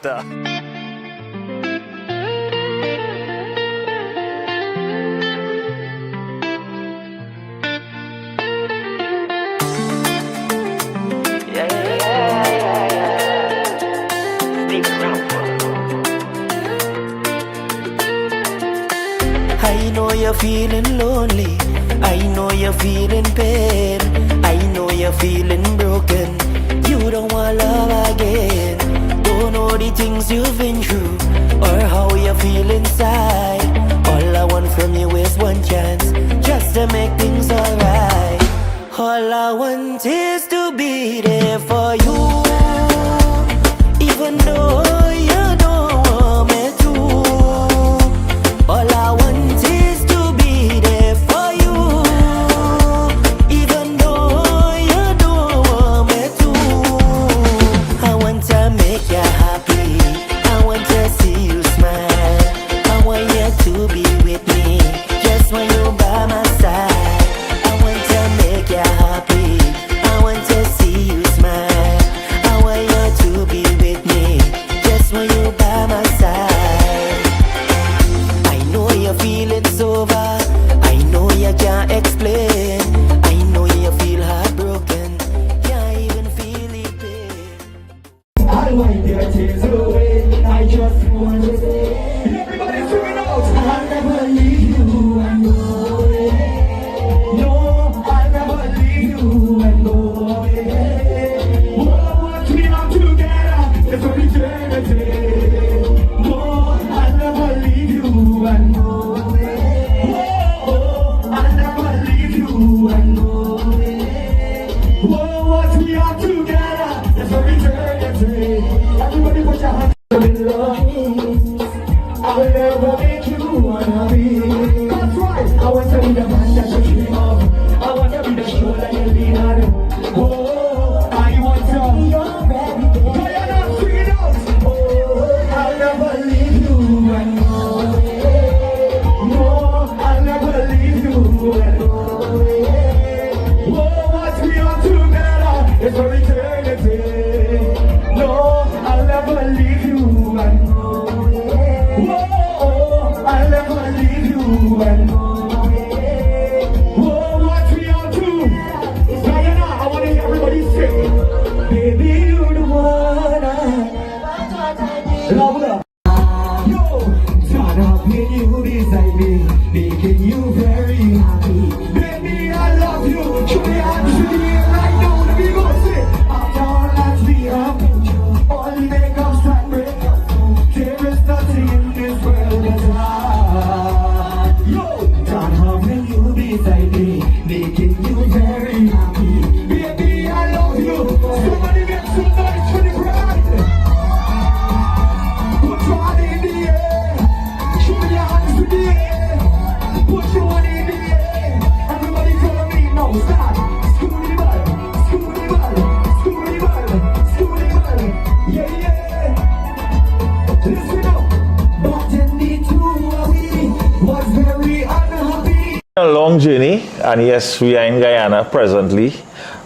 selector. I know you're feeling lonely, I know you're feeling pain, I know you're feeling broken. You don't want love again. Don't know the things you've been through or how you feel inside. All I want from you is one chance, just to make things alright. All I want is to be there for you, even though you don't want me to. All I want is to be there for you, even though you don't want me to. I want to make you happy, I want to see you smile, I want you to be with me, just when you're by my side. I want to make you happy, I want to see you smile, I want you to be with me, just when you're by my side. I know you feel it's over, I know you can't explain, I know you feel heartbroken, can't even feel the pain. I wipe your tears away, I just want to say, everybody sing it out. I'll never leave you and go away. No, I'll never leave you and go away. What we are together is for eternity. No, I'll never leave you and go away. I'll never leave you and go away. What we are together is for eternity. Everybody put your hands in love. I'll never make you unhappy. That's right. I want to be the man that you dream of. I want to be the shoulder you lean on. Oh, I want to be your baby. Diana, sing it out. Oh, I'll never leave you and go away. No, I'll never leave you and go away. Oh, what we are together is for eternity. No, I'll never leave you and go away. Oh, I'll never leave you and go away. Oh, what we are to. Diana, I want to hear everybody sing. Baby, you're the one I love her. Yo, turn up when you beside me, making you very happy. Baby, I love you. Show me hands in the air right now. Let me go say, after all that we have been through, all the makeups that break us, there is nothing in this world that's hard. Yo, turn up when you beside me, making you very happy. Baby, I love you. Somebody make some noise for the bride. Put your hand in the air. Show me your hands in the air. Put your hand in the air. Everybody follow me now. Start. Scooty ball, scooty ball, scooty ball, scooty ball. Yeah, yeah. Listen up. But in the two of we was very unhappy. A long journey, and yes, we are in Guyana presently.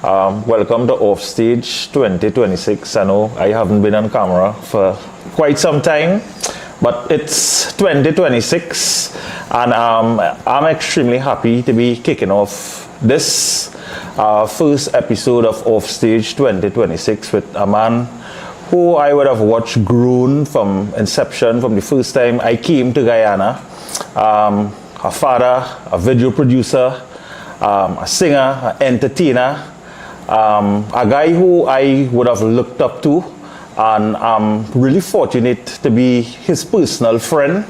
Welcome to Offstage 2026. I know I haven't been on camera for quite some time, but it's 2026, and I'm extremely happy to be kicking off this first episode of Offstage 2026 with a man who I would have watched grown from inception, from the first time I came to Guyana. A father, a video producer, a singer, an entertainer, a guy who I would have looked up to, and I'm really fortunate to be his personal friend.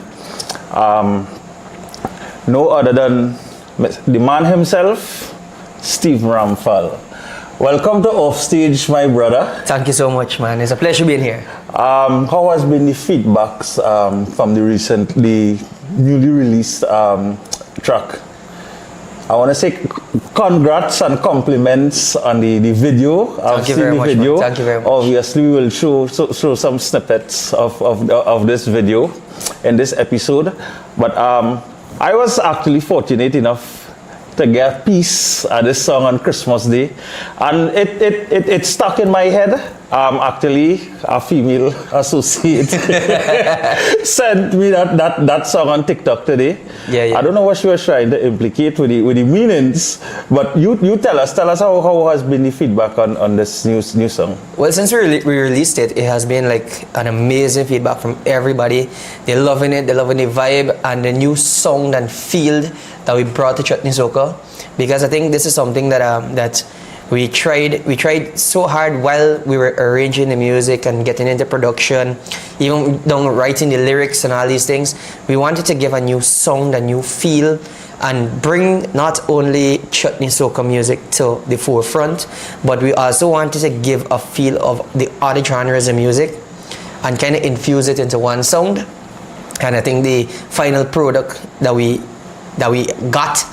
No other than the man himself, Steve Ramphal. Welcome to Offstage, my brother. Thank you so much, man. It's a pleasure being here. How has been the feedbacks from the recently newly released track? I want to say congrats and compliments on the video. Thank you very much, man. Thank you very much. Obviously, we will show some snippets of this video in this episode. But I was actually fortunate enough to get a piece of this song on Christmas Day, and it stuck in my head. Actually, a female associate sent me that song on TikTok today. Yeah. I don't know what she was trying to implicate with the meanings, but you tell us how has been the feedback on this new song. Well, since we released it, it has been like an amazing feedback from everybody. They're loving it, they're loving the vibe and the new sound and feel that we brought to Chutney Soca. Because I think this is something that we tried so hard while we were arranging the music and getting into production, even down writing the lyrics and all these things. We wanted to give a new sound, a new feel, and bring not only Chutney Soca music to the forefront, but we also wanted to give a feel of the other genres of music and kind of infuse it into one sound. And I think the final product that we got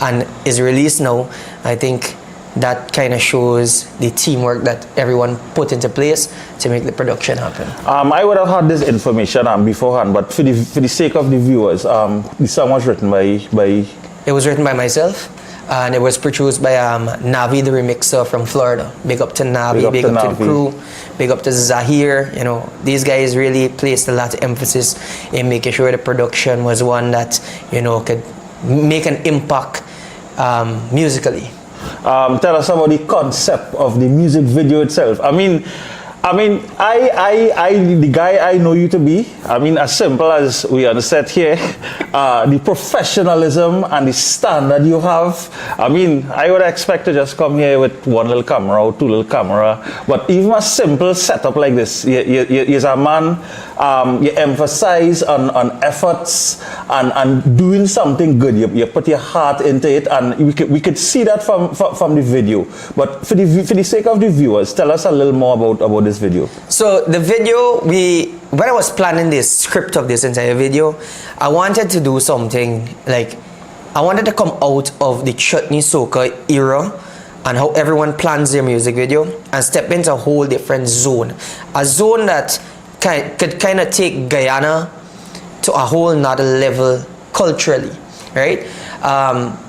and is released now, I think that kind of shows the teamwork that everyone put into place to make the production happen. I would have had this information beforehand, but for the sake of the viewers, the song was written by... It was written by myself, and it was produced by Navi, the remixer from Florida. Big up to Navi, big up to the crew, big up to Zahir. You know, these guys really placed a lot of emphasis in making sure the production was one that, you know, could make an impact musically. Tell us about the concept of the music video itself. I mean, the guy I know you to be, as simple as we understand here, the professionalism and the standard you have. I would expect to just come here with one little camera or two little camera, but even a simple setup like this, you're a man, you emphasize on efforts and doing something good. You put your heart into it, and we could see that from the video. But for the sake of the viewers, tell us a little more about this video. So the video, when I was planning the script of this entire video, I wanted to do something like, I wanted to come out of the Chutney Soca era and how everyone plans their music video and step into a whole different zone. A zone that could kind of take Guyana to a whole nother level culturally, right?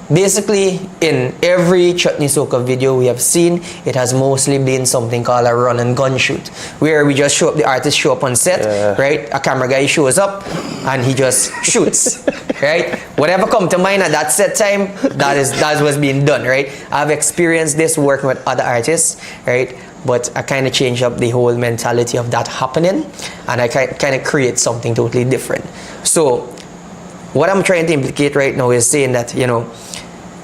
Basically, in every Chutney Soca video we have seen, it has mostly been something called a run and gun shoot, where we just show up, the artist show up on set, right? A camera guy shows up and he just shoots, right? Whatever come to mind at that set time, that's what's being done, right? I've experienced this working with other artists, right? But I kind of change up the whole mentality of that happening, and I kind of create something totally different. So what I'm trying to implicate right now is saying that, you know,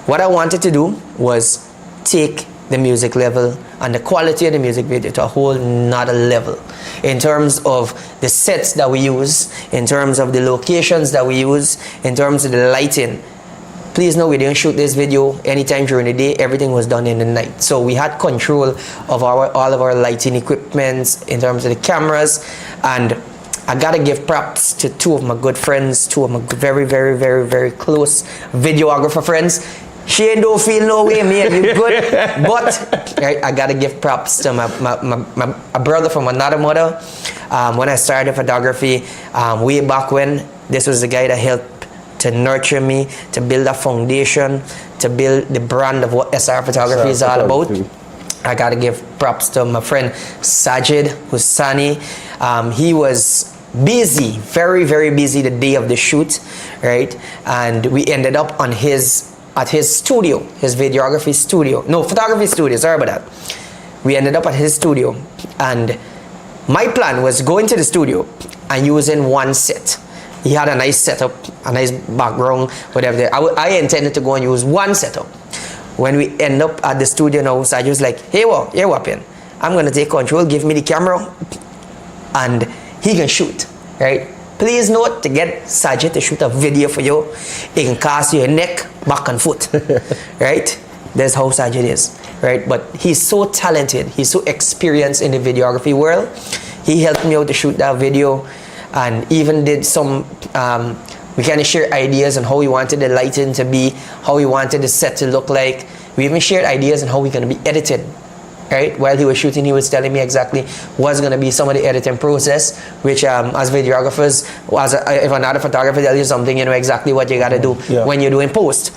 what I wanted to do was take the music level and the quality of the music video to a whole nother level in terms of the sets that we use, in terms of the locations that we use, in terms of the lighting. Please know we didn't shoot this video anytime during the day. Everything was done in the night. So we had control of all of our lighting equipments in terms of the cameras. And I gotta give props to two of my good friends, two of my very, very, very, very close videographer friends. Shane don't feel no way, me and you good. But right, I gotta give props to my brother from another mother. When I started photography, way back when, this was the guy that helped to nurture me, to build a foundation, to build the brand of what SR photography is all about. I gotta give props to my friend Sajid Husani. He was busy, very, very busy the day of the shoot, right? And we ended up at his studio, his videography studio. No, photography studio, sorry about that. We ended up at his studio, and my plan was going to the studio and using one set. He had a nice setup, a nice background, whatever. I intended to go and use one setup. When we end up at the studio now, Sajid was like, hey, Wapian, I'm going to take control, give me the camera, and he can shoot, right? Please note, to get Sajid to shoot a video for you, it can cost you your neck, back and foot, right? That's how Sajid is, right? But he's so talented, he's so experienced in the videography world. He helped me out to shoot that video, and even did some, we kind of shared ideas on how we wanted the lighting to be, how we wanted the set to look like. We even shared ideas on how we're going to be edited, right? While he was shooting, he was telling me exactly what's going to be some of the editing process, which as videographers, if another photographer tells you something, you know exactly what you got to do when you're doing post.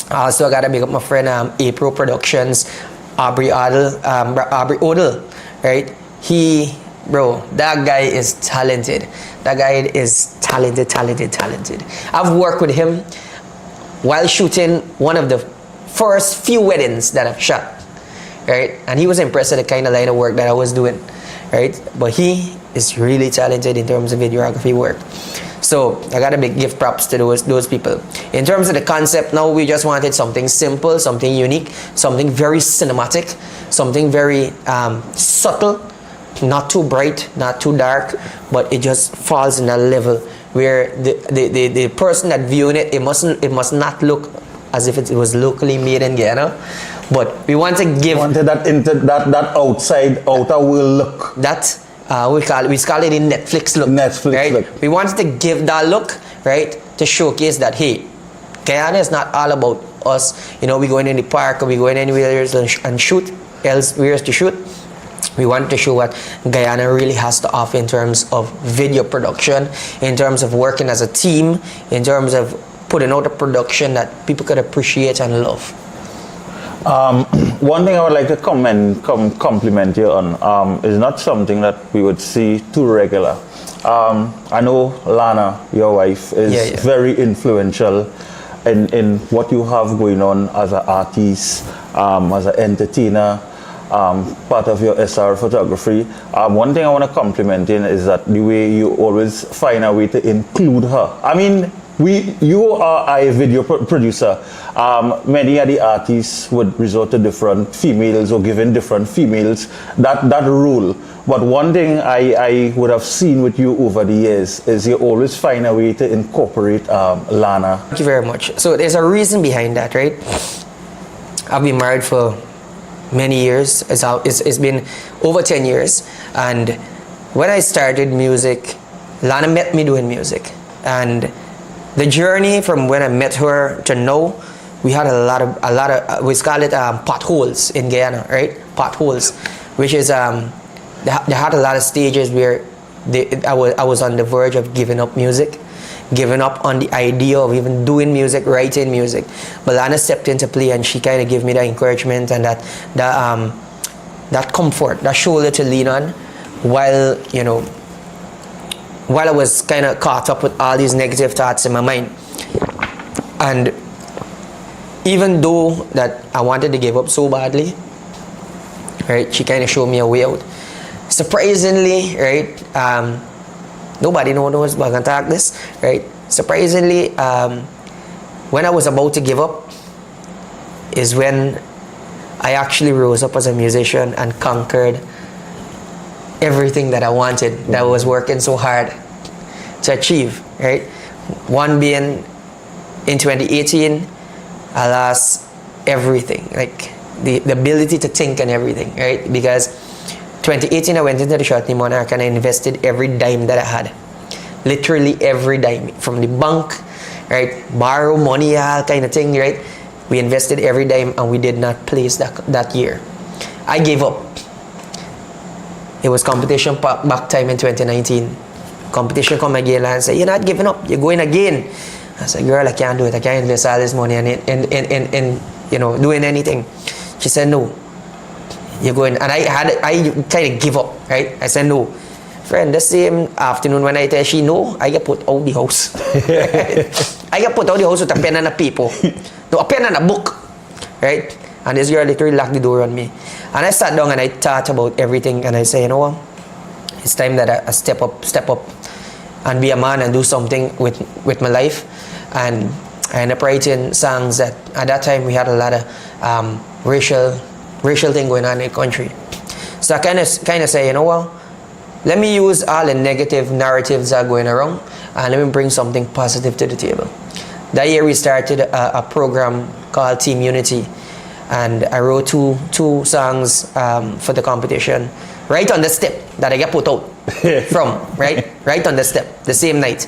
Also, I gotta big up my friend April Productions, Aubrey Odell, right? That guy is talented. That guy is talented. I've worked with him while shooting one of the first few weddings that I've shot, right? And he was impressed with the kind of line of work that I was doing, right? But he is really talented in terms of videography work. So I gotta give props to those people. In terms of the concept, now we just wanted something simple, something unique, something very cinematic, something very subtle, not too bright, not too dark, but it just falls in a level where the person that viewing it, it must not look as if it was locally made in Guyana, but we want to give that outer world look. That we call it in Netflix look. Right? Look. We wanted to give that look, right, to showcase that hey, Guyana is not all about us. You know, we going in the park or we going anywhere else and shoot, elsewhere to shoot. We wanted to show what Guyana really has to offer in terms of video production, in terms of working as a team, in terms of putting out a production that people could appreciate and love. One thing I would like to compliment you on is not something that we would see too regular. I know Lana, your wife, is very influential in what you have going on as an artist, as an entertainer, part of your SR photography. One thing I want to compliment in is that the way you always find a way to include her. I mean, you are a video producer. Many of the artists would resort to different females or giving different females that role. But one thing I would have seen with you over the years is you always find a way to incorporate Lana. Thank you very much. So there's a reason behind that, right? I've been married for many years. It's been over 10 years. And when I started music, Lana met me doing music. And the journey from when I met her to now, we had a lot of we call it potholes in Guyana, right? Potholes, which is they had a lot of stages where I was on the verge of giving up music, giving up on the idea of even doing music, writing music. But Lana stepped into play and she kind of gave me that encouragement and that comfort, that shoulder to lean on, while I was kind of caught up with all these negative thoughts in my mind. And even though that I wanted to give up so badly, right, she kind of showed me a way out. Surprisingly, right, nobody knows about contact this, right? Surprisingly, when I was about to give up is when I actually rose up as a musician and conquered everything that I wanted, that I was working so hard to achieve, right? One being in 2018, I lost everything, like the ability to think and everything, right? Because 2018 I went into the Shortney Monarch and I invested every dime that I had, literally every dime from the bank, right? Borrow money, all kind of thing, right? We invested every dime and we did not place that year. I gave up. It was competition back time in 2019. Competition come again and say, you're not giving up, you're going again. I said, girl, I can't do it. I can't invest all this money in doing anything. She said, no, you're going. And I kind of give up, right? I said, no. Friend, the same afternoon when I tell she no, I get put out the house. I get put out the house with a pen and a paper. No, a pen and a book, right? And this girl literally locked the door on me. And I sat down and I thought about everything and I say, you know what? It's time that I step up and be a man and do something with my life. And I ended up writing songs that at that time we had a lot of racial thing going on in the country. So I kind of say, you know what? Let me use all the negative narratives that are going around and let me bring something positive to the table. That year we started a program called Team Unity. And I wrote two songs for the competition, right on the step that I get put out from, right on the step, the same night.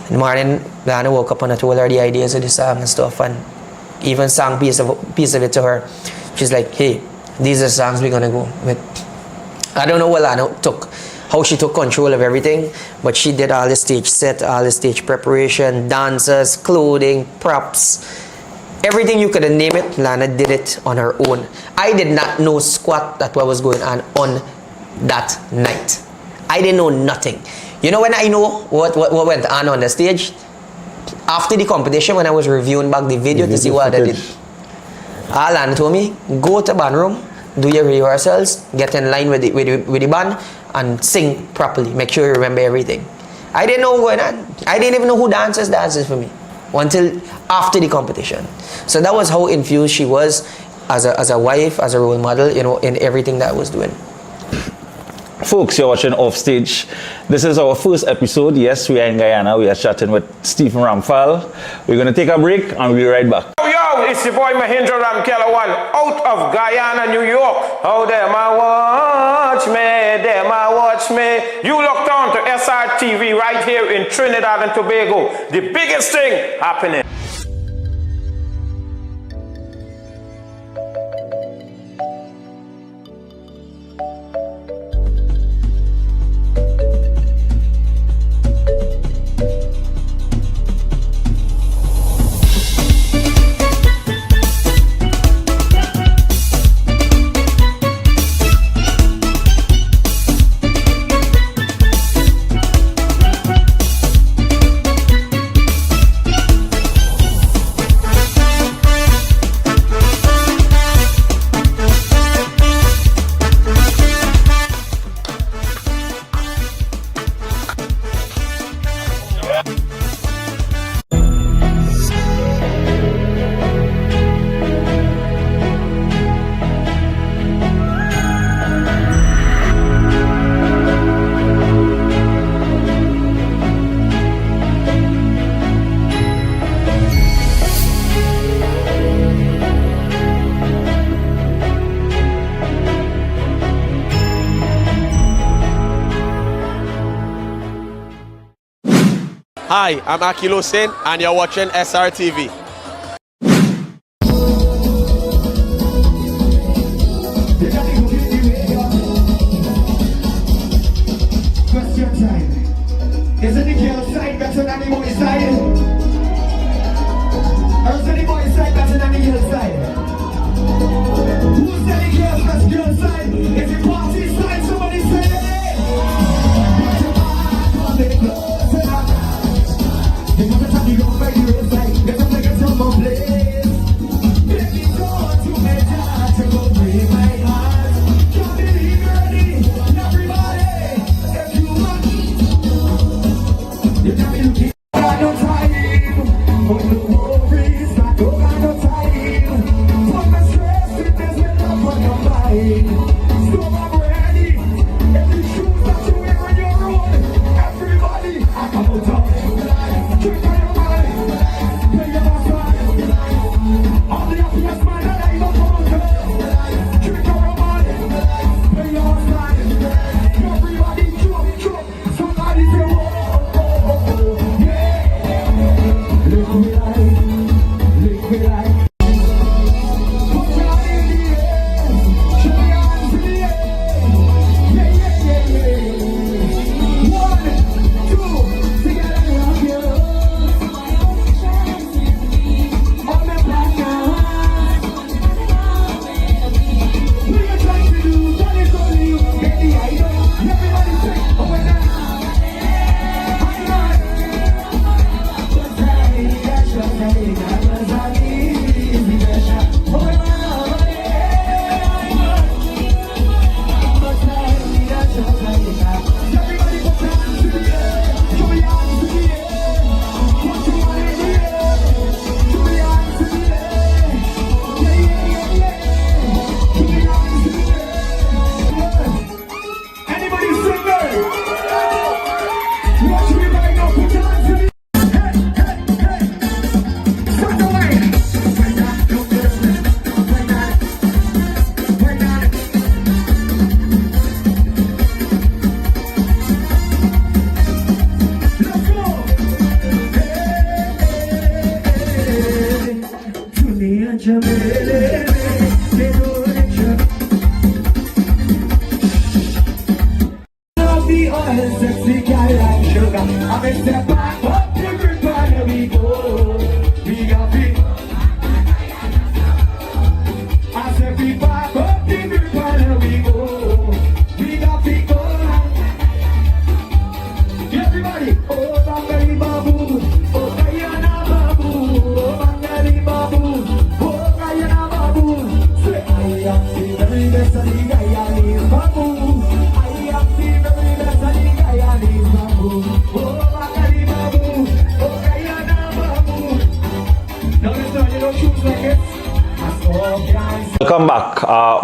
In the morning, Lana woke up and I told her the ideas of the song and stuff, and even sang piece of it to her. She's like, hey, these are songs we're gonna go with. I don't know what Lana how she took control of everything, but she did all the stage set, all the stage preparation, dancers, clothing, props, Everything you could name it, Lana did it on her own. I did not know squat that what was going on that night. I didn't know nothing. You know when I know what went on the stage? After the competition, when I was reviewing back the video to see what I did. Lana told me, go to band room, do your rehearsals, get in line with the band, and sing properly. Make sure you remember everything. I didn't know what going on. I didn't even know who dances for me until after the competition. So that was how infused she was as a wife, as a role model, you know, in everything that I was doing. Folks, you're watching Offstage. This is our first episode. Yes, we are in Guyana. We are chatting with Stephen Ramphal. We're going to take a break and we'll be right back. Yo, it's your boy Mahindra Ramkellawan out of Guyana, New York. Oh, them I watch me, them I watch me. You locked on to SRTV right here in Trinidad and Tobago. The biggest thing happening. Hi, I'm Akil Hussein and you're watching SRTV. Question time. Isn't the girl side better than the boy side? Or is the boy side better than the girl side? Who's the girl best girl side? Is it party side? Somebody say it! They want to tell you go by the roadside. Get up,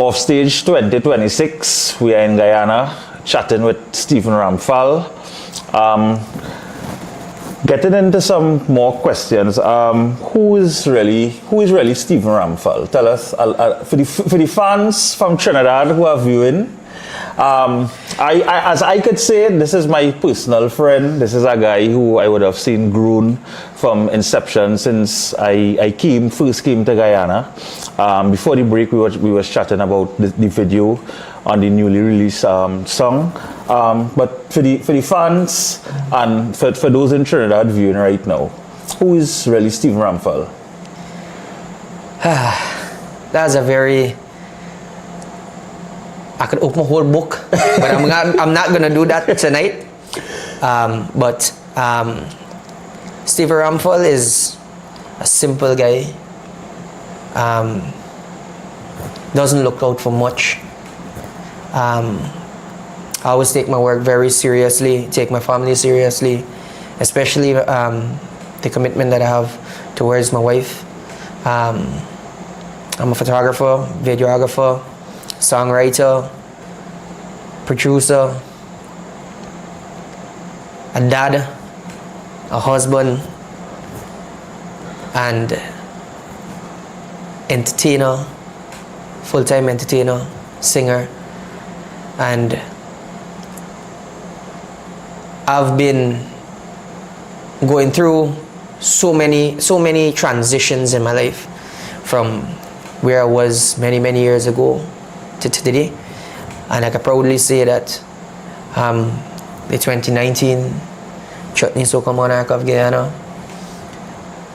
Offstage 2026. We are in Guyana, chatting with Stephen Ramphal. Getting into some more questions. Who is really Stephen Ramphal? Tell us, for the fans from Trinidad who are viewing. As I could say, this is my personal friend. This is a guy who I would have seen grown from inception since I first came to Guyana. Before the break, we were chatting about the video on the newly released song. But for the fans and for those in Trinidad viewing right now, who is really Stephen Ramphal? That's a very... I could open a whole book, but I'm not gonna do that tonight. Stephen Ramphal is a simple guy. Doesn't look out for much. I always take my work very seriously, take my family seriously, especially the commitment that I have towards my wife. I'm a photographer, videographer, songwriter, producer, a dad, a husband, and entertainer, full-time entertainer, singer. And I've been going through so many transitions in my life, from where I was many years ago to today. And I can proudly say that the 2019 Chutney Soca Monarch of Guyana,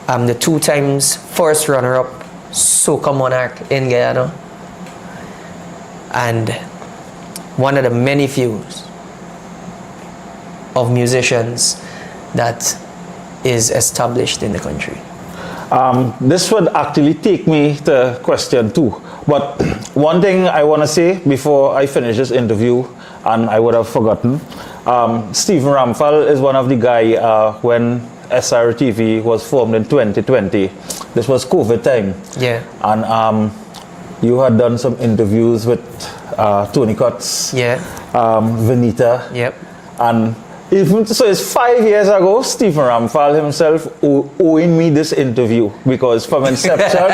I'm the 2 times first runner-up Soca Monarch in Guyana, and one of the many few of musicians that is established in the country. This would actually take me to question 2. But one thing I want to say before I finish this interview, and I would have forgotten, Stephen Ramphal is one of the guys when SRTV was formed in 2020. This was COVID time. Yeah. And you had done some interviews with Tony Cutts, Yeah. Venita. Yep. And even so, it's 5 years ago, Stephen Ramphal himself owing me this interview, because from inception,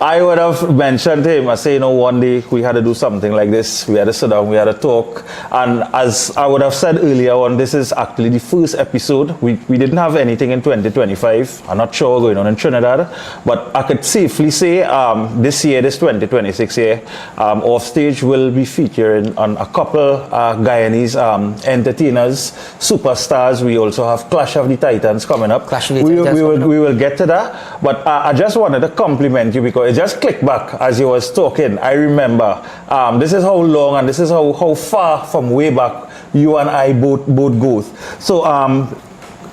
I would have mentioned to him, I say, one day we had to do something like this. We had to sit down, we had to talk. And as I would have said earlier on, this is actually the first episode. We didn't have anything in 2025. I'm not sure what's going on in Trinidad, but I could safely say this year, this 2026 year, Offstage will be featuring on a couple Guyanese entertainers, superstars. We also have Clash of the Titans coming up. Clash of the Titans we will get to that. But I just wanted to compliment you, because it just clicked back as you was talking. I remember this is how long and this is how far from way back you and I both go. So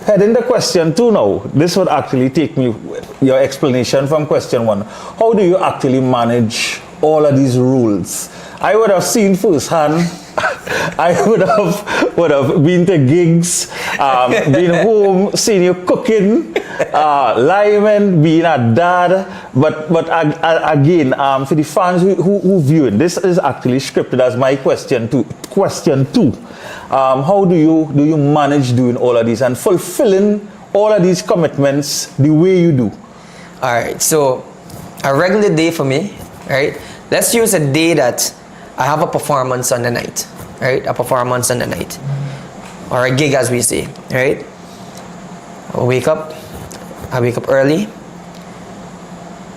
heading to question 2 now, this would actually take me your explanation from question 1. How do you actually manage all of these rules? I would have seen firsthand. I would have been to gigs, been home, seen you cooking, liveing, being a dad. But again, for the fans who view it, this is actually scripted as my question 2. Question 2: how do you manage doing all of these and fulfilling all of these commitments the way you do? All right. So a regular day for me, right? Let's use a day that I have a performance on the night, right? A performance on the night, or a gig, as we say, right? I wake up early.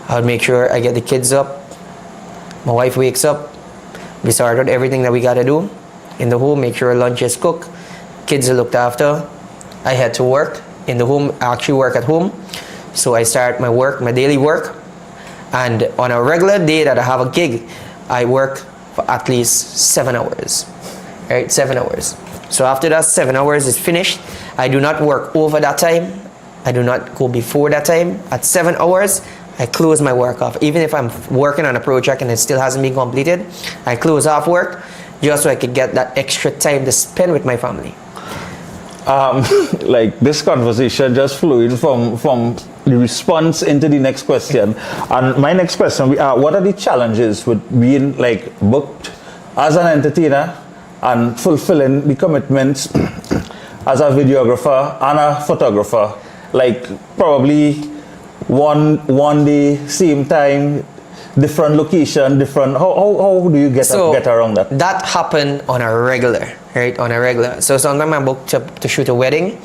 I would make sure I get the kids up. My wife wakes up. We start out everything that we gotta do in the home. Make sure lunch is cooked. Kids are looked after. I head to work in the home. I actually work at home, so I start my work, my daily work. And on a regular day that I have a gig, I work for at least 7 hours, right? 7 hours. So after that 7 hours is finished, I do not work over that time. I do not go before that time. At 7 hours, I close my work off. Even if I'm working on a project and it still hasn't been completed, I close off work just so I could get that extra time to spend with my family. like this conversation just flowing from the response into the next question. And my next question, what are the challenges with being like booked as an entertainer and fulfilling the commitments as a videographer and a photographer? Like probably one day, same time, different location, different. How do you get around that? That happened on a regular, right? On a regular. So sometimes I'm booked to shoot a wedding,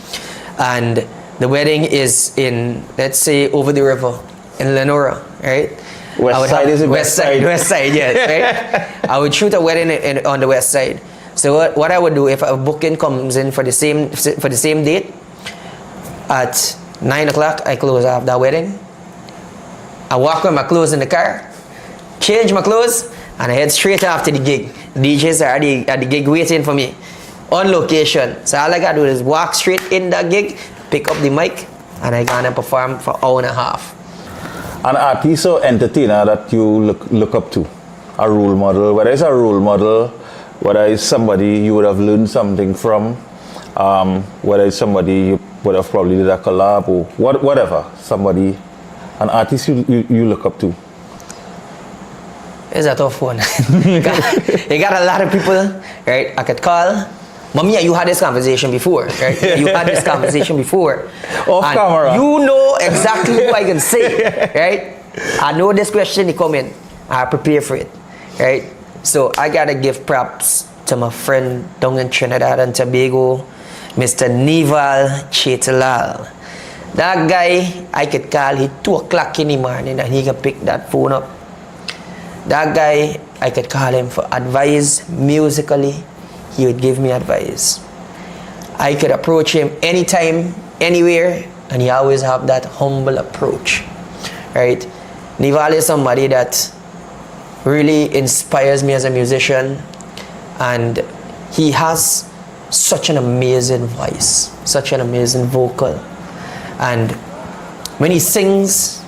and the wedding is in, let's say, over the river in Lenora, right? West side, yes, right? I would shoot a wedding on the west side. So what I would do if a booking comes in for the same date, at 9 o'clock I close off that wedding. I walk with my clothes in the car, change my clothes, and I head straight after the gig. DJs are at the gig waiting for me on location. So all I gotta do is walk straight in that gig, pick up the mic, and I gonna perform for an hour and a half. An artist or entertainer that you look up to, a role model, whether it's a role model, whether it's somebody you would have learned something from, whether it's somebody you would have probably did a collab or whatever, somebody, an artist you look up to. It's a tough one. You got a lot of people, right? I could call. Mamiya, you had this conversation before, right? You had this conversation before. Off camera. You know exactly who I can say, right? I know this question is coming. I prepare for it, right? So I gotta give props to my friend down in Trinidad and Tobago, Mr. Nival Chetalal. That guy, I could call him 2 o'clock in the morning and he can pick that phone up. That guy, I could call him for advice musically. He would give me advice. I could approach him anytime, anywhere, and he always have that humble approach, right? Nival is somebody that really inspires me as a musician, and he has such an amazing voice, such an amazing vocal, and when he sings,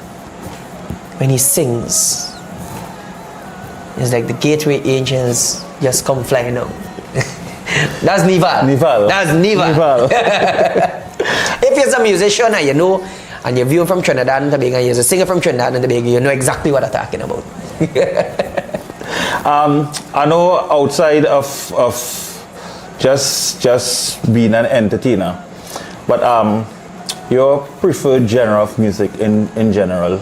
it's like the gateway angels just come flying out. That's Nival. That's Nival. If you're a musician and you know, and you're viewing from Trinidad and Tobago, and you're a singer from Trinidad and Tobago, you know exactly what I'm talking about. I know outside of just being an entertainer, but your preferred genre of music in general?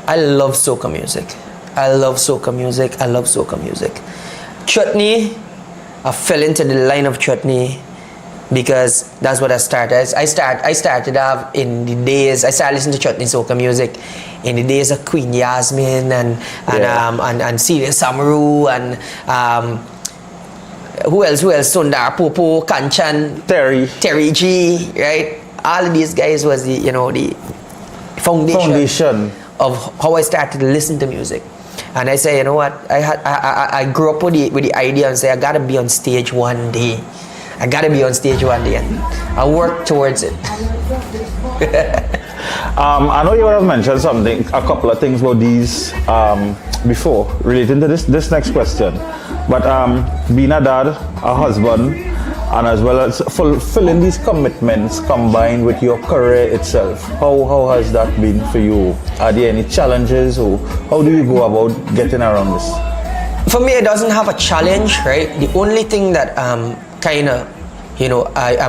I love soca music. Chutney, I fell into the line of chutney because that's what I started. I started off in the days, I started listening to chutney soca music in the days of Queen Yasmin and Celia Samaru and who else? Sundar Popo, Kanchan, Terry G, right? All of these guys was the foundation of how I started to listen to music. And I say, you know what? I grew up with the idea and say I gotta be on stage one day. And I work towards it. I know you would have mentioned a couple of things about these before relating to this next question. But being a dad, a husband, and as well as fulfilling these commitments combined with your career itself, how has that been for you? Are there any challenges, or how do you go about getting around this? For me, it doesn't have a challenge, right? The only thing that I'm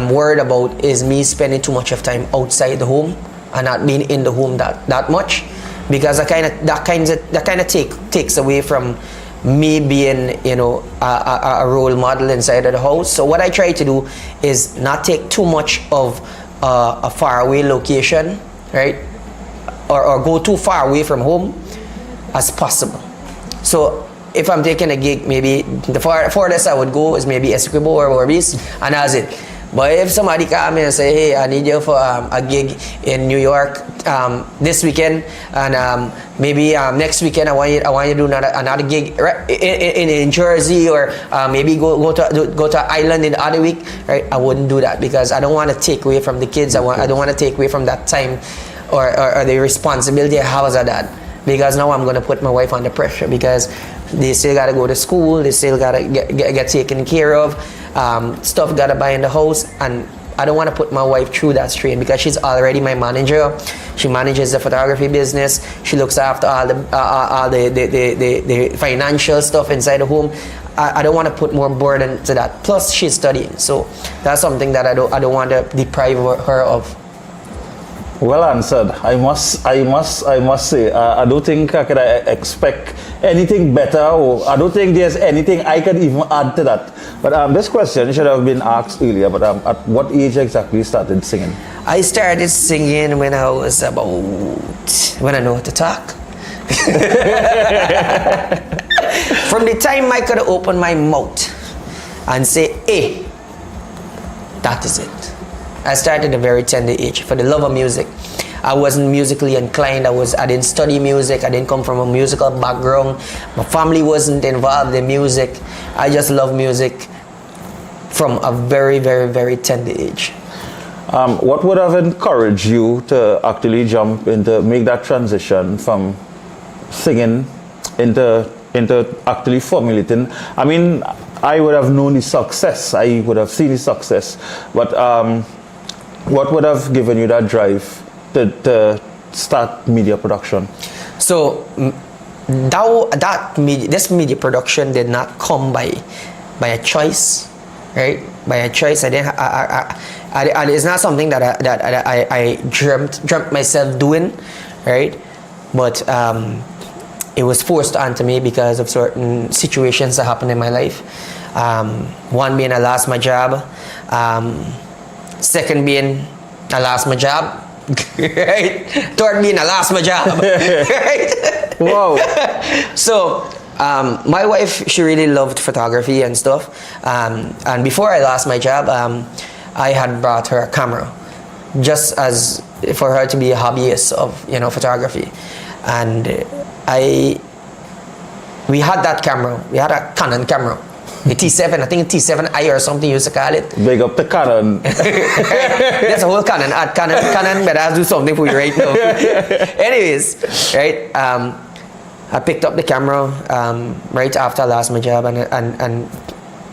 worried about is me spending too much of time outside the home and not being in the home that much, because that kind of takes away from me being a role model inside of the house. So what I try to do is not take too much of a faraway location, right, or go too far away from home as possible. So if I'm taking a gig, maybe the farthest I would go is maybe Essequibo or Orbis, and that's it. But if somebody come in and say, hey, I need you for a gig in New York this weekend, and maybe next weekend I want you to do another gig in Jersey, or maybe go to Ireland in the other week, right? I wouldn't do that because I don't want to take away from the kids. I don't want to take away from that time or the responsibility I have as a dad, because now I'm going to put my wife under pressure because they still got to go to school, they still got to get taken care of. Stuff got to buy in the house, and I don't want to put my wife through that strain because she's already my manager. She manages the photography business. She looks after all the financial stuff inside the home. I don't want to put more burden to that. Plus, she's studying, so that's something that I don't want to deprive her of. Well answered. I must say, I don't think I could expect anything better, or I don't think there's anything I could even add to that. But this question should have been asked earlier. But at what age exactly you started singing? I started singing when I was when I know how to talk. From the time I could open my mouth and say, "Hey," that is it. I started at a very tender age for the love of music. I wasn't musically inclined. I didn't study music. I didn't come from a musical background. My family wasn't involved in music. I just love music from a very, very, very tender age. What would have encouraged you to actually make that transition from singing into actually formulating? I mean, I would have known the success. I would have seen the success. But what would have given you that drive to start media production? So this media production did not come by a choice, right? By a choice. It's not something that I dreamt myself doing, right? But it was forced onto me because of certain situations that happened in my life. One being I lost my job. Second being I lost my job. Right? Third being I lost my job. Right? Wow. So my wife, she really loved photography and stuff. And before I lost my job, I had brought her a camera, just as for her to be a hobbyist of photography. And we had that camera. We had a Canon camera. The T7, I think T7i or something you used to call it. Big up the Canon. There's a whole Canon. Canon better do something for you right now. Anyways, right? I picked up the camera right after I lost my job, and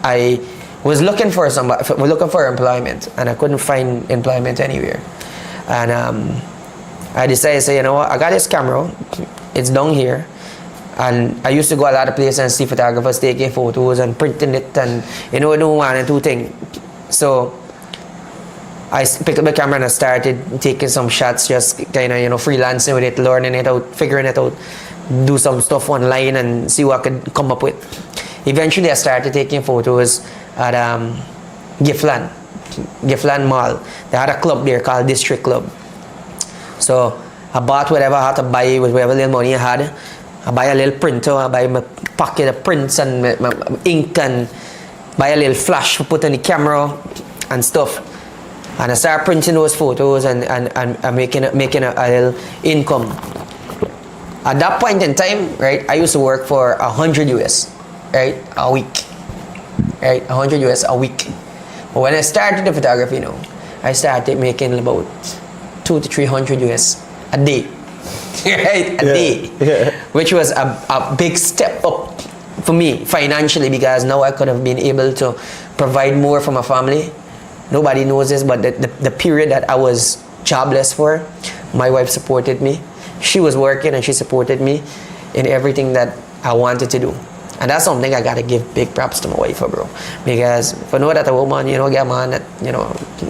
I was looking for employment, and I couldn't find employment anywhere. And I decided to say, you know what? I got this camera. It's down here. And I used to go a lot of places and see photographers taking photos and printing it and doing one and two things. So I picked up the camera and I started taking some shots, just kind of freelancing with it, learning it out, figuring it out, do some stuff online and see what I could come up with. Eventually I started taking photos at Giftland Mall. They had a club there called District Club. So I bought whatever I had to buy with whatever little money I had. I buy a little printer, I buy my packet of prints and my ink, and buy a little flash to put on the camera and stuff. And I start printing those photos and making a little income. At that point in time, right, I used to work for $100 US, right, a week. Right, $100 US a week. But when I started the photography I started making about $200 to $300 US a day. Right, a day, which was a big step up for me financially, because now I could have been able to provide more for my family. Nobody knows this, but the period that I was jobless for, my wife supported me. She was working and she supported me in everything that I wanted to do. And that's something I gotta give big props to my wife for, bro. Because for know that a woman, get a man that,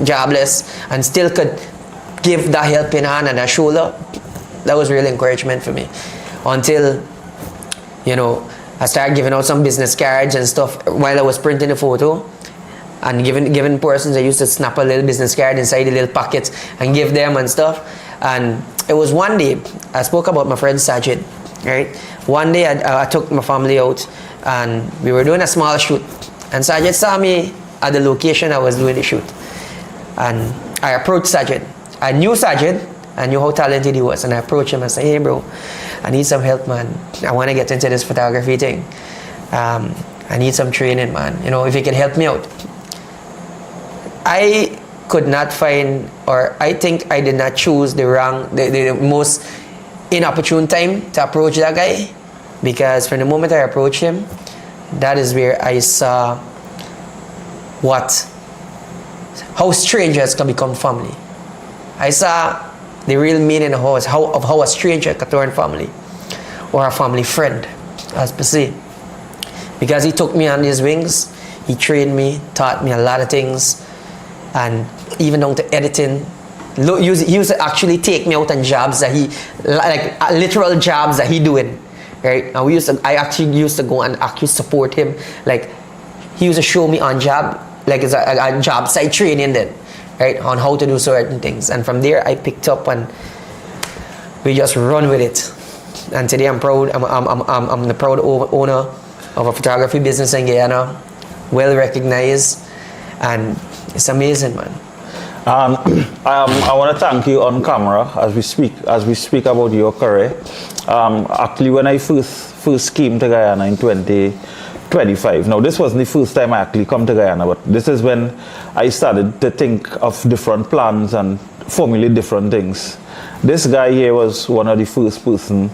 jobless and still could give that helping hand and a shoulder, that was real encouragement for me. Until, I started giving out some business cards and stuff while I was printing the photo. And giving persons, I used to snap a little business card inside the little pockets and give them and stuff. And it was one day, I spoke about my friend Sajid, right? One day I took my family out and we were doing a small shoot. And Sajid saw me at the location I was doing the shoot. And I approached Sajid. I knew Sajid. I knew how talented he was, and I approached him and said, "Hey bro, I need some help, man. I want to get into this photography thing. I need some training, man. If you can help me out." I could not find, or I think I did not choose the most inopportune time to approach that guy, because from the moment I approached him, that is where I saw what how strangers can become family. I saw the real meaning of how a stranger can turn family, or a family friend, as per se. Because he took me on his wings, he trained me, taught me a lot of things, and even down to editing. He used to actually take me out on jobs that literal jobs that he doing, right? And I actually used to go and actually support him. Like, he used to show me on job, like it's a job site training then, right? On how to do certain things. And from there, I picked up and we just run with it. And today I'm proud, I'm the proud owner of a photography business in Guyana, well recognized, and it's amazing, man. I want to thank you on camera as we speak about your career. Actually, when I first came to Guyana in 2025, now this wasn't the first time I actually come to Guyana, but this is when I started to think of different plans and formulate different things. This guy here was one of the first person,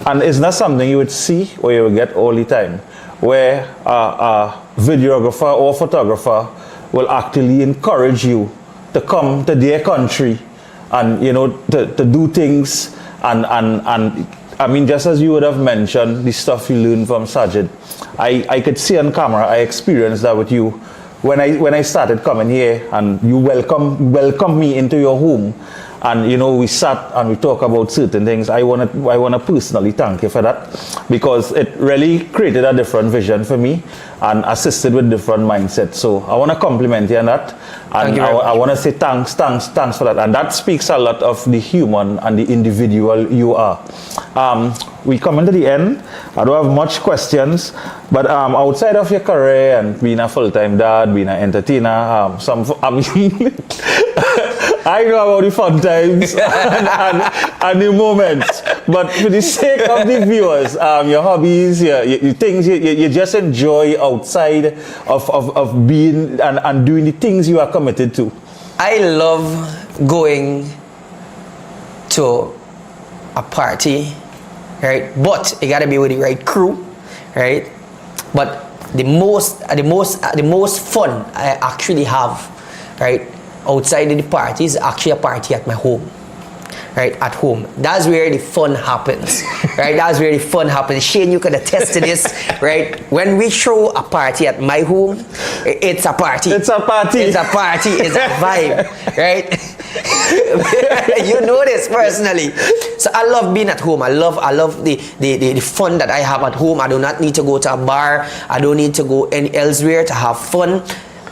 and it's not something you would see or you would get all the time, where a videographer or photographer will actually encourage you to come to their country and, you know, to do things and I mean, just as you would have mentioned the stuff you learned from Sajid, I could see on camera, I experienced that with you when I started coming here, and you welcomed me into your home, and, you know, we sat and we talked about certain things. I want to personally thank you for that, because it really created a different vision for me and assisted with different mindsets. So I want to compliment you on that, and I want to say thanks for that. And that speaks a lot of the human and the individual you are. We come into the end. I don't have much questions, but outside of your career and being a full-time dad, being an entertainer, I know about the fun times and the moments, but for the sake of the viewers, your hobbies, your things you just enjoy outside of being and doing the things you are committed to. I love going to a party, right? But it gotta be with the right crew, right? But the most fun I actually have, right, outside of the party is actually a party at my home, right? At home. That's where the fun happens, right? That's where the fun happens. Shane, you could attest to this, right? When we throw a party at my home, it's a party. It's a party. It's a party. It's a vibe, right? You know this personally. So I love being at home. I love the fun that I have at home. I do not need to go to a bar. I don't need to go any elsewhere to have fun.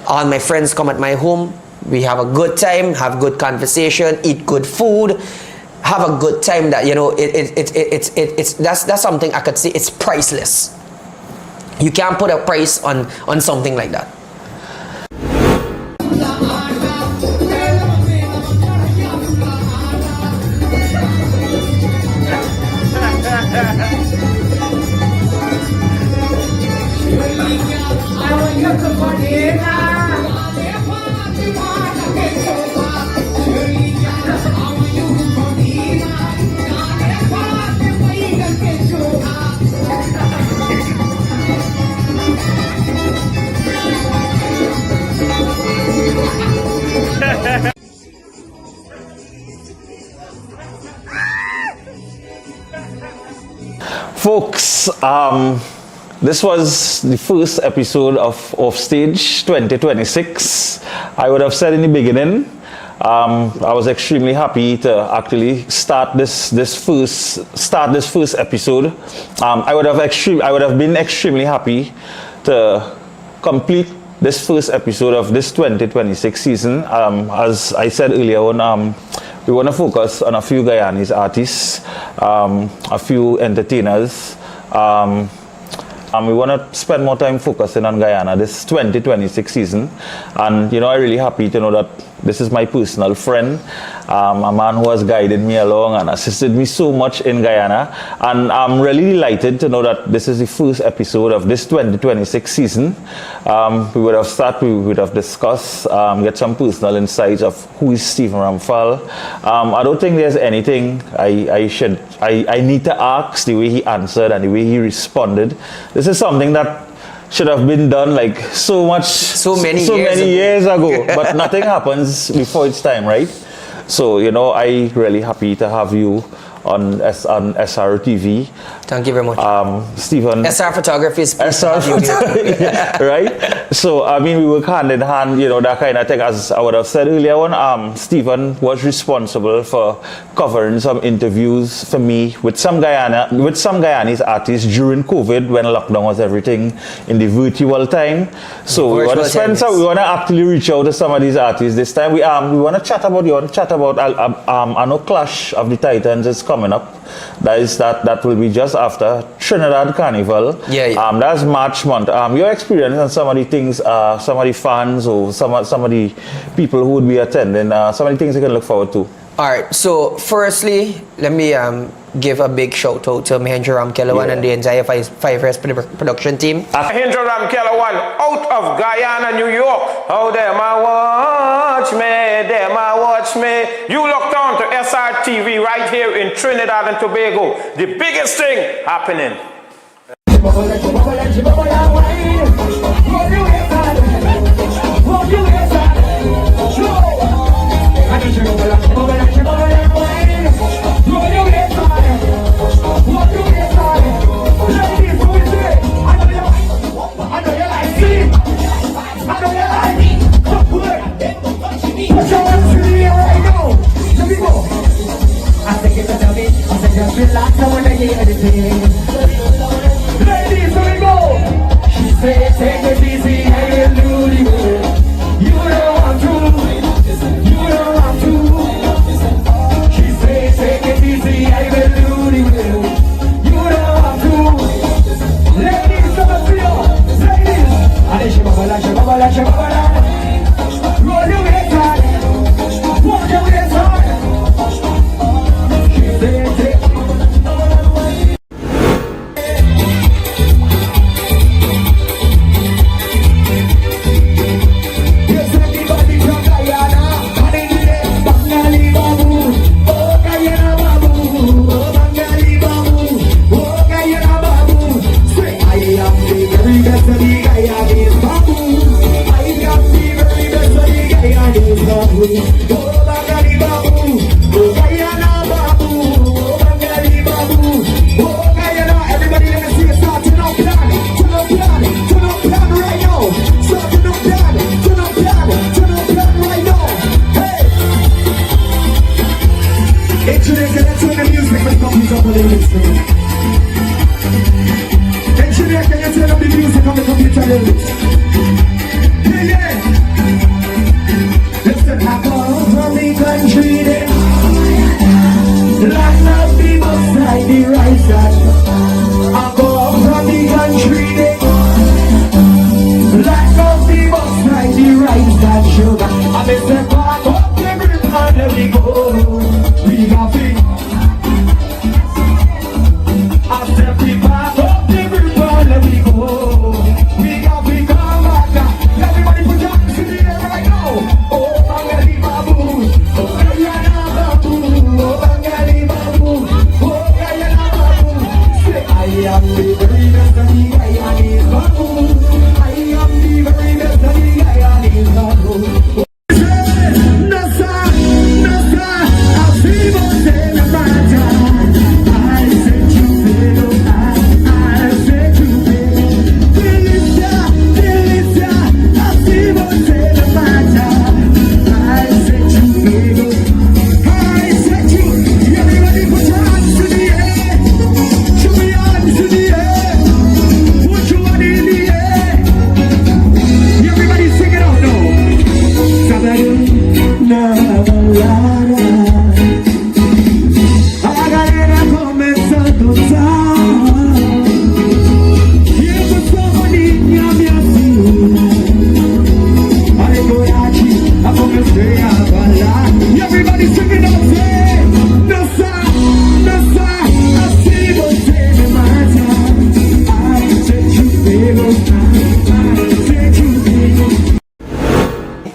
All my friends come at my home. We have a good time, have good conversation, eat good food, have a good time. That, you know, that's something I could say it's priceless. You can't put a price on something like that. Folks, this was the first episode of Offstage 2026. I would have said in the beginning, I was extremely happy to actually start this first episode. I would have been extremely happy to complete this first episode of this 2026 season. As I said earlier on, we want to focus on a few Guyanese artists, a few entertainers. We want to spend more time focusing on Guyana this 2026 season. And, you know, I'm really happy to know that this is my personal friend, a man who has guided me along and assisted me so much in Guyana. And I'm really delighted to know that this is the first episode of this 2026 season. We would have started, we would have discussed, get some personal insights of who is Stephen Ramphal. I don't think there's anything I need to ask the way he answered and the way he responded. This is something that should have been done like so many years ago. But nothing happens before it's time, right? So, you know, I really happy to have you on SR TV. Thank you very much. Stephen. SR Photography is SR right? So, I mean, we work hand in hand, you know, that kind of thing. As I would have said earlier on, Stephen was responsible for covering some interviews for me with some Guyanese artists during COVID when lockdown was everything in the virtual time. So we want to actually reach out to some of these artists this time. We want to chat about I know Clash of the Titans is coming up. That will be just after Trinidad Carnival. Yeah. That's March month. Your experience and some of the things, some of the fans or some of the people who would be attending, some of the things you can look forward to. Alright, so firstly, let me give a big shout out to Mahendra Ramphal and the entire Five Rest production team. Mahendra Ramphal out of Guyana, New York. Oh, them I watch me. You locked on to SR TV right here in Trinidad and Tobago. The biggest thing happening. Relax, I wanna hear anything. Ladies, let me go. She said, take it easy, and you'll do it. You don't want to. You don't want to. She said, take it easy, and you'll do it. You don't want to. Ladies, let me feel. Ladies, and then she bubble. Roll your head hard. Walk your head hard. She said, take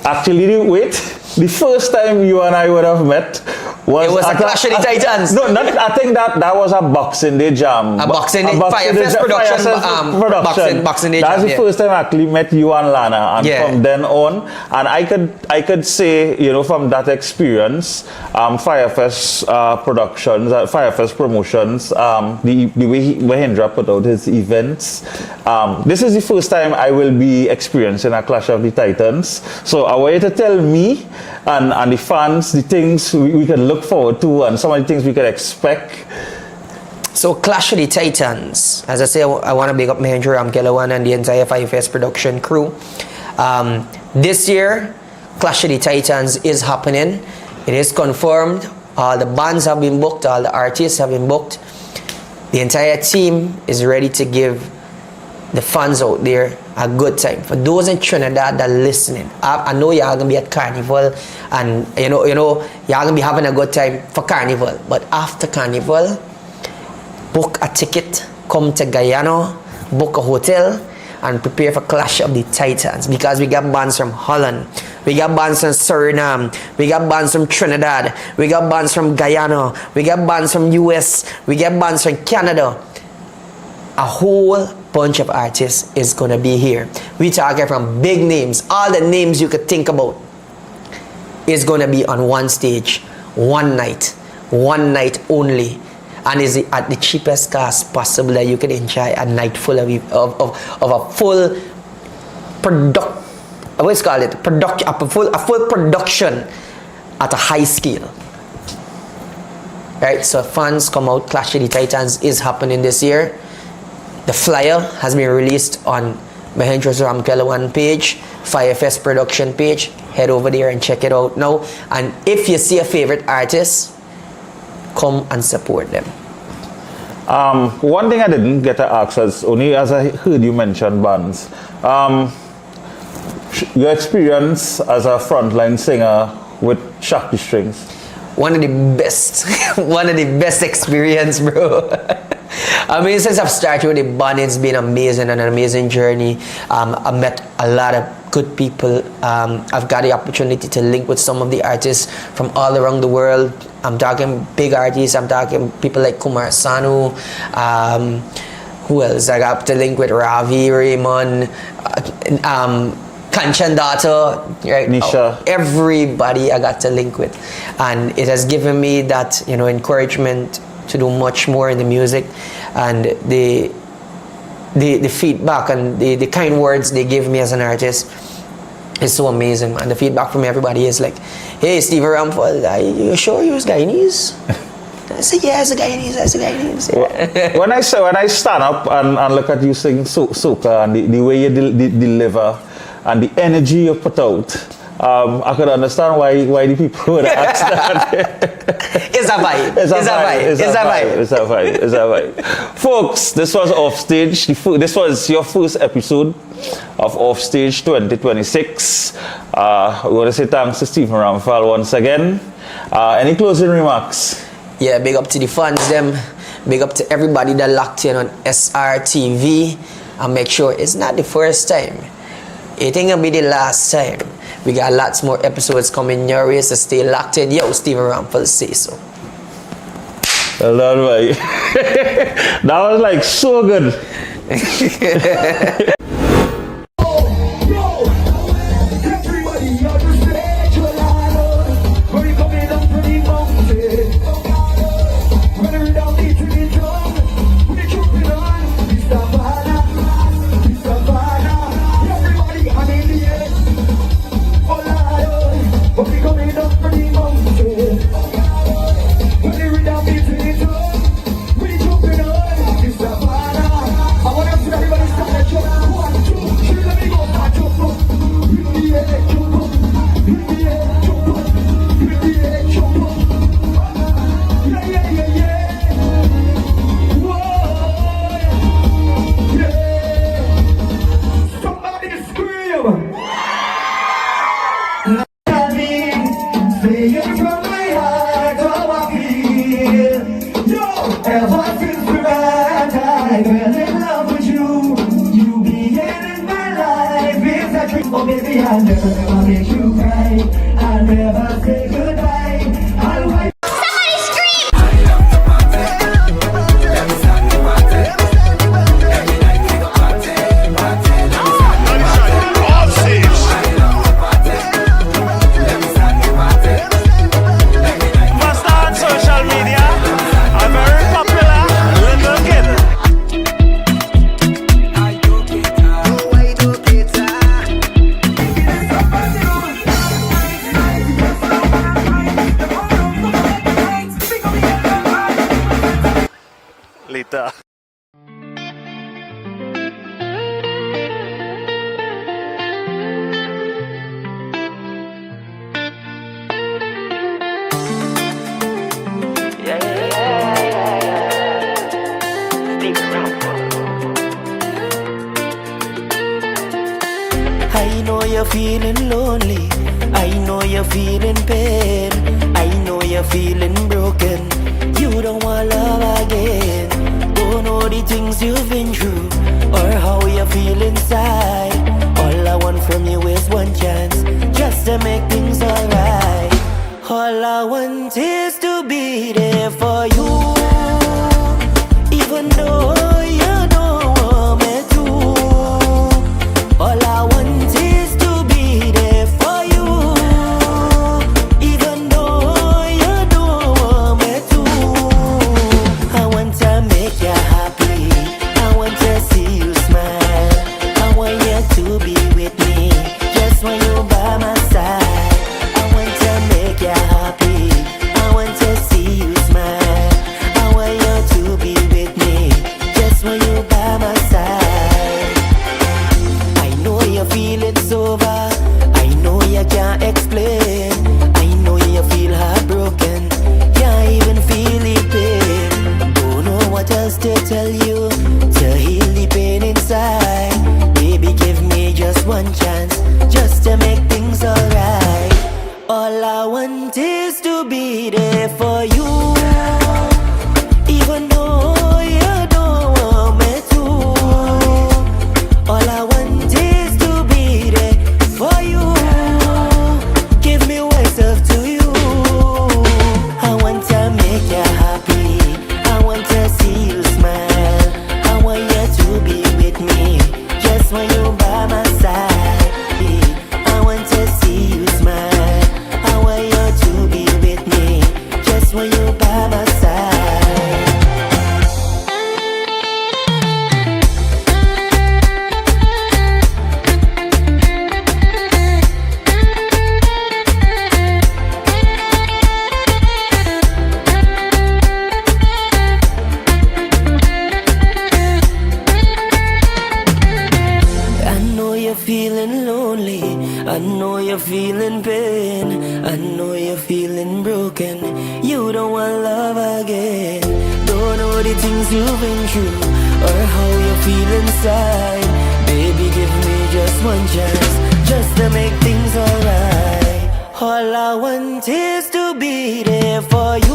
Actually, wait. The first time you and I would have met It was a Clash of the Titans. No, not, I think that was a Boxing Day jam. A Boxing Day, Firefest production, Boxing Day That's jam, the first time I actually met you and Lana, and Yeah. from then on, and I could say, you know, from that experience, Firefest productions, Firefest promotions, the way Mahendra put out his events, this is the first time I will be experiencing a Clash of the Titans. So I want you to tell me and the fans the things we can look forward to and some of the things we can expect. So Clash of the Titans, as I say, I want to big up Mahendra Ramphal and the entire Firefest production crew. This year, Clash of the Titans is happening. It is confirmed. All the bands have been booked, all the artists have been booked. The entire team is ready to give the fans out there a good time. For those in Trinidad that are listening, I know y'all gonna be at Carnival, and you know y'all gonna be having a good time for Carnival. But after Carnival, book a ticket, come to Guyana, book a hotel, and prepare for Clash of the Titans, because we got bands from Holland, we got bands from Suriname, we got bands from Trinidad, we got bands from Guyana, we got bands from US, we got bands from Canada. A whole bunch of artists is gonna be here. We talking from big names, all the names you could think about is gonna be on one stage, one night only, and is at the cheapest cost possible that you can enjoy a night full of a full a full production at a high scale. Right, so fans come out. Clash of the Titans is happening this year. The flyer has been released on Mahendra Ramphal page, Firefest production page. Head over there and check it out now. And if you see a favorite artist, come and support them. One thing I didn't get to ask is, only as I heard you mention bands, your experience as a frontline singer with Shakti Strings. One of the best experience, bro. I mean, since I've started with the band, it's been amazing and an amazing journey. I met a lot of good people. I've got the opportunity to link with some of the artists from all around the world. I'm talking big artists. I'm talking people like Kumar Sanu. Who else? I got to link with Ravi, Raymond, Kanchan Data, right? Nisha. Everybody I got to link with, and it has given me that, you know, encouragement to do much more in the music, and the feedback and the kind words they give me as an artist is so amazing. And the feedback from everybody is like, "Hey, Steve Ramphal, are you sure you was Guyanese?" I said, "Yeah, it's a Guyanese. When I stand up and look at you sing soca and the way you deliver and the energy you put out, I could understand why the people would ask that. It's a vibe. It's a vibe. Folks, this was Offstage. This was your first episode of Offstage 2026. We want to say thanks to Stephen Ramphal once again. Any closing remarks? Yeah, big up to the fans, them. Big up to everybody that locked in on SRTV. And make sure it's not the first time. It ain't gonna be the last time. We got lots more episodes coming your way, so stay locked in. Yo, Stephen Ramphal say so. Well done, mate. That was like so good. Everybody understand your line. When you come in up to the mountain, when we down to the drum, when you jumping on, it's Savannah. Everybody on the air. Oh Lord, when we come in up to the mountain, when we down to the drum, when you jumping on, it's Savannah. I want to see everybody start to jump. 1, 2, 3, let me go. Start jump up. In the air, jump up. In the air, jump up. In the air, jump up. Yeah. Whoa. Yeah. Somebody scream. Tell me, say it from my heart, how I feel. Yo, ever since we met, I fell in love with you. You being in my life is a dream. Oh baby, I'll never make you cry. I'll never say goodbye. I'll wipe later. I know you're feeling lonely. I know you're feeling pain. I know you're feeling broken. You don't want love again. Don't know the things you've been through or how you feel inside. All I want from you is one chance, just to make things alright. All I want is to be there for you, even though you don't want me to. All I want is to be there for you, even though you don't want me to. I want to make you happy. I want to see you smile. I want you to be with me, just when you by my side. I want to make you happy. I want to see you smile. I want you to be with me, just when you by my side. I know you feel it's over. I know you can't explain. I know you feel heartbroken. Can't even feel the pain. Don't know what else to tell you to heal the pain inside. Baby, give me just one chance, just to make things alright. All I want is to be there for you, even though you don't want me to. All I want is to be there for you. Give me myself to you. I want to make you happy. I want to see you smile. I want you to be with me, just when you by my side. I want to see you smile. I want you to be with me, just when you by my side. I know you're feeling lonely. I know you're feeling pain. I know you're feeling broken. You don't want love again. Don't know the things you've been through or how you feel inside. Baby, give me just one chance, just to make things alright. All I want is to be there for you,